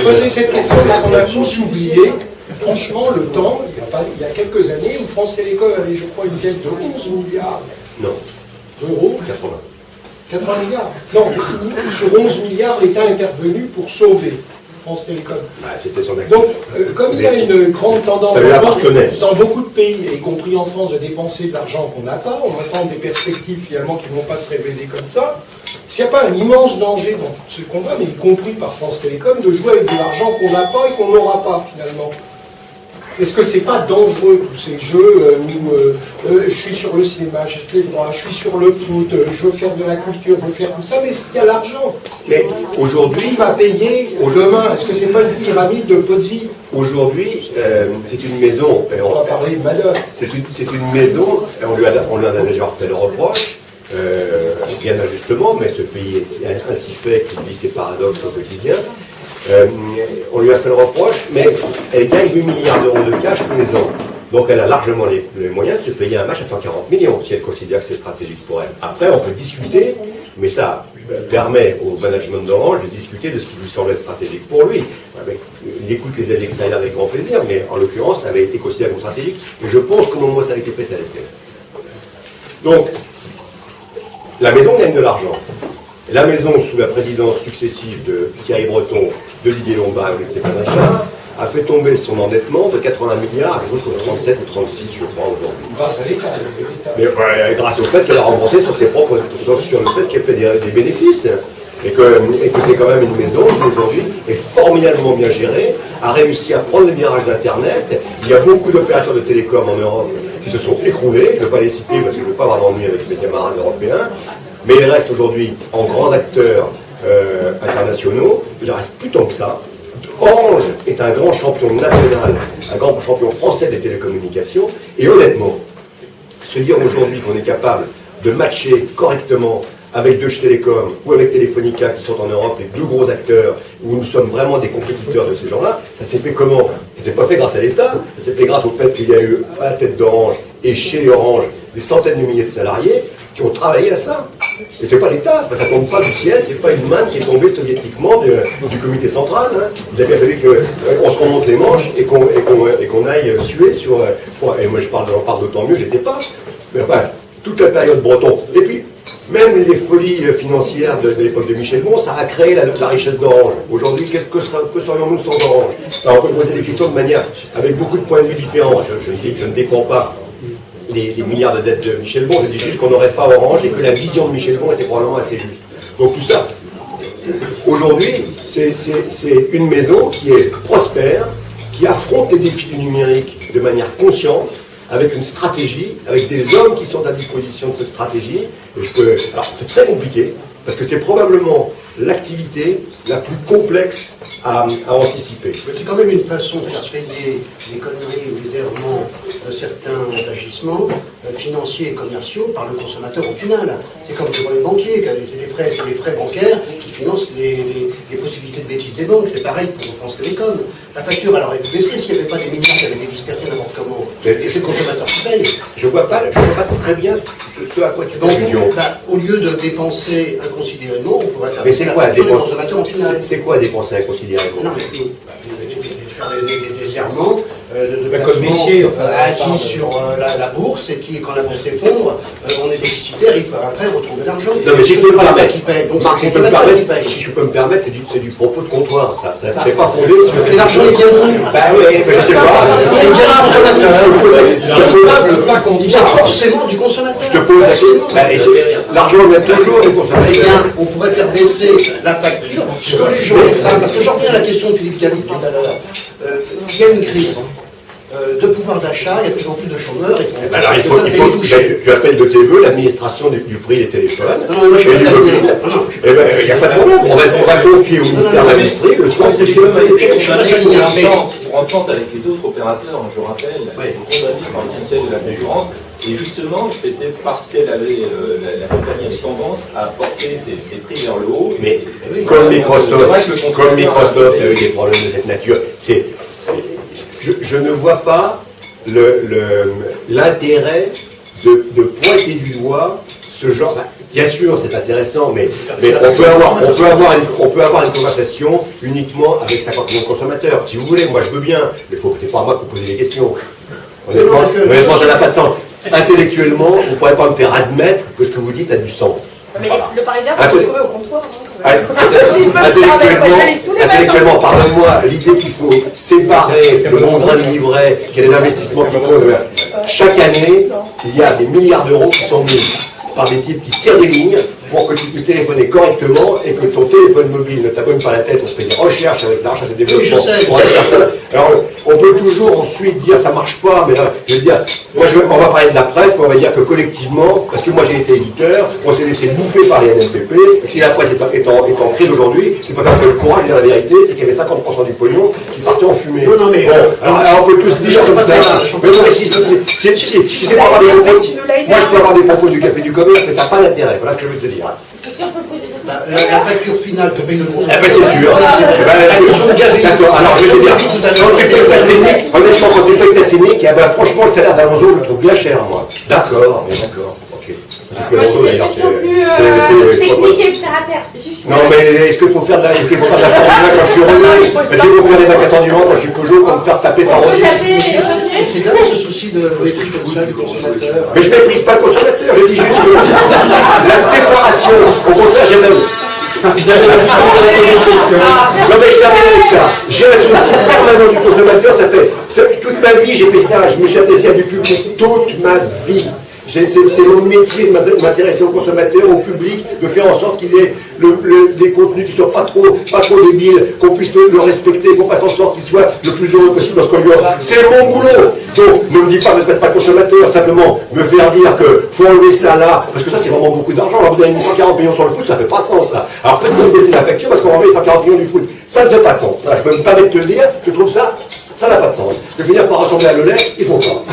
posé cette question parce qu'on a tous oublié, franchement, le temps, il y a quelques années, où France Télécom avait, je crois, une dette de 11 milliards d'euros. 80 milliards. Non, sur 11 milliards, l'État est intervenu pour sauver France Télécom. C'était son actif. Donc, comme il y a une grande tendance dans beaucoup de pays, y compris en France, de dépenser de l'argent qu'on n'a pas, on attend des perspectives finalement qui ne vont pas se révéler comme ça, s'il n'y a pas un immense danger dans ce combat, mais y compris par France Télécom, de jouer avec de l'argent qu'on n'a pas et qu'on n'aura pas finalement. Est-ce que c'est pas dangereux tous ces jeux où je suis sur le cinéma, j'ai les droits, je suis sur le foot, je veux faire de la culture, je veux faire tout ça, mais est-ce qu'il y a l'argent? Mais aujourd'hui, qui va payer demain? Est-ce que c'est pas une pyramide de Ponzi? Aujourd'hui, c'est une maison. On va parler de Madoff. C'est une maison, et on lui en a déjà fait le reproche, bien injustement, mais ce pays est ainsi fait qu'il vit ses paradoxes au quotidien. On lui a fait le reproche, mais elle gagne 8 milliards d'euros de cash tous les ans. Donc elle a largement les moyens de se payer un match à 140 millions, si elle considère que c'est stratégique pour elle. Après, on peut discuter, mais ça permet au management d'Orange de discuter de ce qui lui semble être stratégique pour lui. Il écoute les avis extérieurs avec grand plaisir, mais en l'occurrence, ça avait été considéré comme stratégique, et je pense qu'au moment où ça a été fait, ça l'était. Donc, la maison gagne de l'argent. La maison, sous la présidence successive de Thierry Breton, de Didier Lombard et de Stéphane Richard, a fait tomber son endettement de 80 milliards à 37 ou 36, je crois, aujourd'hui. Grâce à l'État. Mais grâce au fait qu'elle a remboursé sur ses propres, sauf sur le fait qu'elle fait des bénéfices. Et que c'est quand même une maison qui aujourd'hui est formidablement bien gérée, a réussi à prendre le virage d'Internet. Il y a beaucoup d'opérateurs de télécom en Europe qui se sont écroulés. Je ne vais pas les citer parce que je ne veux pas avoir d'ennui avec mes camarades européens. Mais il reste aujourd'hui en grands acteurs internationaux. Il ne reste plus tant que ça. Orange est un grand champion national, un grand champion français des télécommunications. Et honnêtement, se dire aujourd'hui qu'on est capable de matcher correctement avec Deutsche Telekom ou avec Telefonica qui sont en Europe les deux gros acteurs, où nous sommes vraiment des compétiteurs de ces gens-là, ça s'est fait comment? Ça s'est pas fait grâce à l'État, ça s'est fait grâce au fait qu'il y a eu à la tête d'Orange et chez Orange des centaines de milliers de salariés qui ont travaillé à ça. Et c'est pas l'État, ça tombe pas du ciel, c'est pas une manne qui est tombée soviétiquement du comité central. Hein. Il a bien fallu qu'on se remonte les manches et qu'on aille suer sur... et moi je parle d'autant mieux, j'étais pas. Mais enfin, toute la période Breton. Et puis, même les folies financières de l'époque de Michel Bon, ça a créé la richesse d'Orange. Aujourd'hui, que serions-nous sans Orange? Alors, on peut poser des questions de manière, avec beaucoup de points de vue différents. Je ne défends pas les milliards de dettes de Michel Bon, je dis juste qu'on n'aurait pas Orange et que la vision de Michel Bon était probablement assez juste. Donc tout ça, aujourd'hui, c'est une maison qui est prospère, qui affronte les défis du numérique de manière consciente, avec une stratégie, avec des hommes qui sont à disposition de cette stratégie. Alors, c'est très compliqué, parce que c'est probablement l'activité la plus complexe à anticiper. C'est quand même une façon de faire payer les conneries ou les errements de certains agissements financiers et commerciaux par le consommateur au final. C'est comme pour les banquiers, c'est les frais bancaires qui financent les possibilités de bêtises des banques. C'est pareil pour France Télécom. La facture elle aurait pu baisser s'il n'y avait pas des milliards qui avaient été dispersés n'importe comment. Et c'est le consommateur qui paye. Je ne vois pas très bien ce à quoi tu fais allusion. Au lieu de dépenser inconsidérément, on pourrait faire la facture du consommateur au final. C'est quoi dépenser inconsidérément? Non, mais faire des errements comme Messier, assis sur la bourse et qui, quand la bourse s'effondre, on est déficitaire, il faut après retrouver l'argent. Non, mais si je peux me permettre, qui paye. Donc, Marc, si je peux me permettre, c'est du propos de comptoir, ça. C'est pas fondé sur... Mais l'argent est bien d'où? Bah oui, mais je sais pas. Il vient du consommateur. Il vient forcément du consommateur. Je te pose la question. L'argent vient toujours du consommateur. Eh bien, on pourrait faire baisser la facture, ce que les gens... Parce que j'en reviens à la question de Philippe Galli tout à l'heure. Il y a une crise de pouvoir d'achat, il y a de plus en plus de chômeurs. Alors, tu appelles de tes voeux l'administration du prix des téléphones et du mobile. Eh bien, il n'y a pas de problème. On va confier au ministère de l'Industrie le soin de pour entente avec les autres opérateurs, je rappelle, elle est condamnée par le Conseil de la concurrence. Et justement, c'était parce qu'elle avait, la compagnie avait tendance à porter ses prix vers le haut. Mais comme Microsoft a eu des problèmes de cette nature, je ne vois pas l'intérêt de pointer du doigt ce genre. Bien sûr, c'est intéressant, mais on peut avoir une conversation uniquement avec 50 millions de consommateurs. Si vous voulez, moi je veux bien, mais c'est pas à moi que vous posez des questions. Honnêtement, ça n'a pas de sens. Intellectuellement, vous ne pourrez pas me faire admettre que ce que vous dites a du sens. Mais voilà. Le Parisien, il faut le trouver au comptoir. Intellectuellement, pardonne-moi, l'idée qu'il faut séparer le bon grain du livret, qu'il y a des investissements qui comptent. Chaque année, il y a des milliards d'euros qui sont mis par des types qui tirent des lignes pour que tu puisses téléphoner correctement et que ton téléphone mobile ne t'abonne pas la tête. On fait des recherches avec la recherche et développement. Alors, on peut toujours ensuite dire ça marche pas, mais là, je veux dire, on va parler de la presse, mais on va dire que collectivement, parce que moi j'ai été éditeur, on s'est laissé bouffer par les NMPP, et que si la presse est en crise aujourd'hui, c'est pas grave que le courage, de dire la vérité, c'est qu'il y avait 50% du pognon qui partait en fumée. Non, mais alors on peut tous dire comme ça. Mais si c'est pour avoir des propos, moi je peux avoir des propos du Café du Commerce, mais ça n'a pas d'intérêt. Voilà ce que je veux te dire. La facture finale que paye le consommateur. Eh bien, c'est sûr. D'accord, alors je vais te dire, honnêtement, quand tu payes ta scénique, franchement, le salaire d'Alonso, je le trouve bien cher, moi. D'accord, mais d'accord, ok. Technique et terre à terre. Non, mais est-ce qu'il faut faire de la Formule 1 quand je suis Renault? Est-ce qu'il faut faire des vacances du vent quand je suis Peugeot pour me faire taper par Renault? C'est grave ce souci de mépris comme ça du consommateur. Mais je ne méprise pas le consommateur, je dis juste que la séparation, au contraire, j'aime la... Non mais je termine avec ça. J'ai un souci permanent du consommateur, toute ma vie j'ai fait ça, je me suis intéressé à du public toute ma vie. C'est mon métier de m'intéresser aux consommateurs, au public, de faire en sorte qu'il y ait des contenus qui ne soient pas trop débiles, qu'on puisse le respecter, qu'on fasse en sorte qu'il soit le plus heureux possible lorsqu'on lui offre. C'est mon boulot. Donc, ne me dis pas de ne se mettre pas consommateur, simplement me faire dire qu'il faut enlever ça là, parce que ça c'est vraiment beaucoup d'argent. Alors vous avez mis 140 millions sur le foot, ça ne fait pas sens ça. Alors faites-nous baisser la facture parce qu'on va enlever 140 millions du foot. Ça ne fait pas sens. Voilà, je peux me permettre de te le dire, je trouve ça n'a pas de sens. Je vais finir par ressembler à Le Lait, il faut pas.